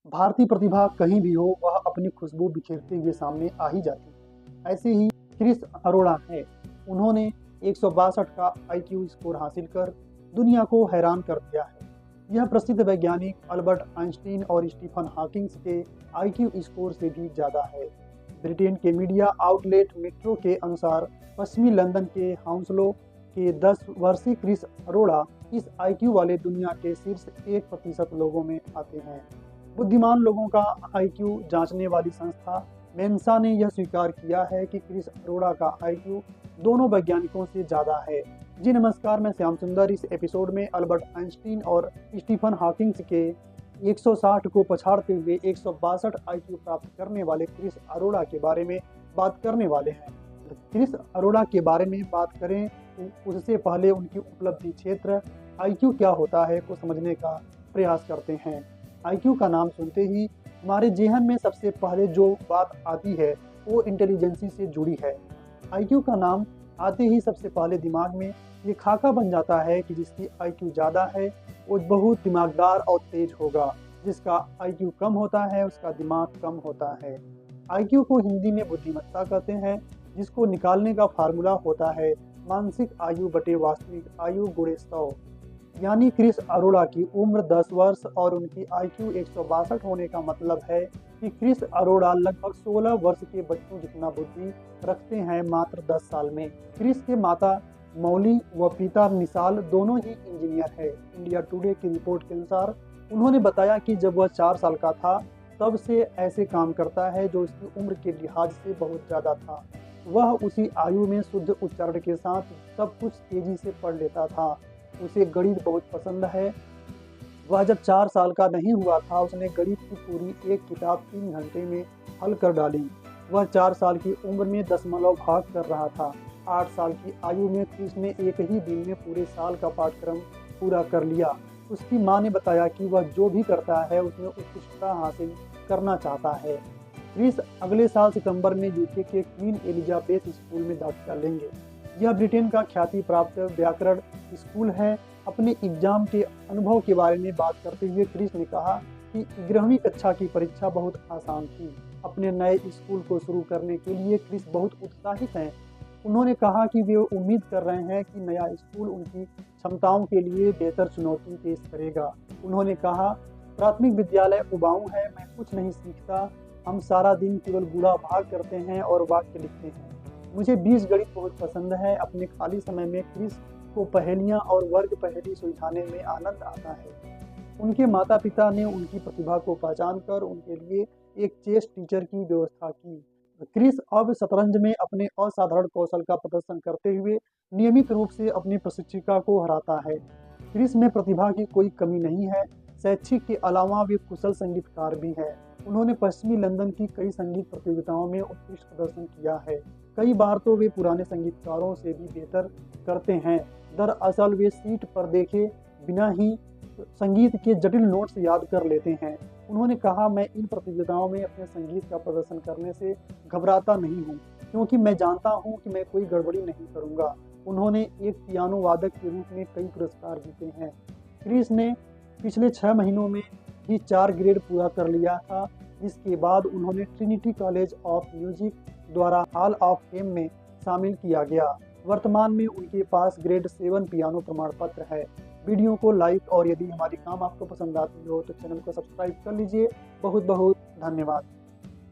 भारतीय प्रतिभा कहीं भी हो वह अपनी खुशबू बिखेरते हुए सामने आ ही जाती है। ऐसे ही क्रिस अरोड़ा है। उन्होंने 162 का आईक्यू स्कोर हासिल कर दुनिया को हैरान कर दिया है। यह प्रसिद्ध वैज्ञानिक अल्बर्ट आइंस्टीन और स्टीफन हॉकिंग के आईक्यू स्कोर से भी ज़्यादा है। ब्रिटेन के मीडिया आउटलेट मेट्रो के अनुसार पश्चिमी लंदन के हाउंसलो के 10 वर्षीय क्रिस अरोड़ा इस आईक्यू वाले दुनिया के शीर्ष 1% लोगों में आते हैं। बुद्धिमान लोगों का आईक्यू जांचने वाली संस्था मेंसा ने यह स्वीकार किया है कि क्रिस अरोड़ा का आईक्यू दोनों वैज्ञानिकों से ज़्यादा है। जी नमस्कार, मैं श्याम सुंदर। इस एपिसोड में अल्बर्ट आइंस्टीन और स्टीफन हॉकिंग के 160 को पछाड़ते हुए 162 आईक्यू प्राप्त करने वाले क्रिस अरोड़ा के बारे में बात करने वाले हैं। क्रिस अरोड़ा के बारे में बात करें तो उससे पहले उनकी उपलब्धि क्षेत्र आईक्यू क्या होता है को समझने का प्रयास करते हैं। आईक्यू का नाम सुनते ही हमारे जेहन में सबसे पहले जो बात आती है वो इंटेलिजेंसी से जुड़ी है। आईक्यू का नाम आते ही सबसे पहले दिमाग में ये खाका बन जाता है कि जिसकी आईक्यू ज़्यादा है वो बहुत दिमागदार और तेज होगा, जिसका आईक्यू कम होता है उसका दिमाग कम होता है। आईक्यू को हिंदी में बुद्धिमत्ता कहते हैं, जिसको निकालने का फार्मूला होता है मानसिक आयु बटे वास्तविक आयु गुणे 100। यानी क्रिस अरोड़ा की उम्र 10 वर्ष और उनकी आईक्यू 162 होने का मतलब है कि क्रिस अरोड़ा लगभग 16 वर्ष के बच्चों जितना बुद्धि रखते हैं मात्र 10 साल में। क्रिस के माता मौली व पिता निसाल दोनों ही इंजीनियर है। इंडिया टुडे की रिपोर्ट के अनुसार उन्होंने बताया कि जब वह 4 साल का था तब से ऐसे काम करता है जो उसकी उम्र के लिहाज से बहुत ज़्यादा था। वह उसी आयु में शुद्ध उच्चारण के साथ सब कुछ तेजी से पढ़ लेता था। उसे गणित बहुत पसंद है। वह जब 4 साल का नहीं हुआ था उसने गणित की पूरी एक किताब 3 घंटे में हल कर डाली। वह 4 साल की उम्र में दशमलव भाग कर रहा था। 8 साल की आयु में क्रिस ने एक ही दिन में पूरे साल का पाठ्यक्रम पूरा कर लिया। उसकी मां ने बताया कि वह जो भी करता है उसमें उत्कृष्टता हासिल करना चाहता है। क्रिस अगले साल सितंबर में यूके के क्वीन एलिजाबेथ स्कूल में दाखिला लेंगे। यह ब्रिटेन का ख्याति प्राप्त व्याकरण स्कूल है। अपने एग्जाम के अनुभव के बारे में बात करते हुए क्रिस ने कहा कि 11वीं कक्षा की परीक्षा बहुत आसान थी। अपने नए स्कूल को शुरू करने के लिए क्रिस बहुत उत्साहित हैं। उन्होंने कहा कि वे उम्मीद कर रहे हैं कि नया स्कूल उनकी क्षमताओं के लिए बेहतर चुनौती पेश करेगा। उन्होंने कहा, प्राथमिक विद्यालय उबाऊ है, मैं कुछ नहीं सीखता। हम सारा दिन केवल बूढ़ा भाग करते हैं और वाक्य लिखते हैं। मुझे बीजगणित बहुत पसंद है। अपने खाली समय में क्रिस को पहेलियां और वर्ग पहेली सुलझाने में आनंद आता है। उनके माता पिता ने उनकी प्रतिभा को पहचान कर उनके लिए एक चेस टीचर की व्यवस्था की। क्रिस अब शतरंज में अपने असाधारण कौशल का प्रदर्शन करते हुए नियमित रूप से अपनी प्रशिक्षिका को हराता है। क्रिस में प्रतिभा की कोई कमी नहीं है। शैक्षिक के अलावा वे कुशल संगीतकार भी हैं। उन्होंने पश्चिमी लंदन की कई संगीत प्रतियोगिताओं में उत्कृष्ट प्रदर्शन किया है। कई बार तो वे पुराने संगीतकारों से भी बेहतर करते हैं। दरअसल वे सीट पर देखे बिना ही संगीत के जटिल नोट्स याद कर लेते हैं। उन्होंने कहा, मैं इन प्रतियोगिताओं में अपने संगीत का प्रदर्शन करने से घबराता नहीं हूँ, क्योंकि मैं जानता हूँ कि मैं कोई गड़बड़ी नहीं करूँगा। उन्होंने एक पियानो वादक के रूप में कई पुरस्कार जीते हैं। क्रिस ने पिछले 6 महीनों में ही 4 ग्रेड पूरा कर लिया था, जिसके बाद उन्होंने ट्रिनिटी कॉलेज ऑफ म्यूजिक द्वारा हॉल ऑफ फेम में शामिल किया गया। वर्तमान में उनके पास ग्रेड 7 पियानो प्रमाण पत्र है। वीडियो को लाइक और यदि हमारी काम आपको पसंद आती हो तो चैनल को सब्सक्राइब कर लीजिए। बहुत बहुत धन्यवाद।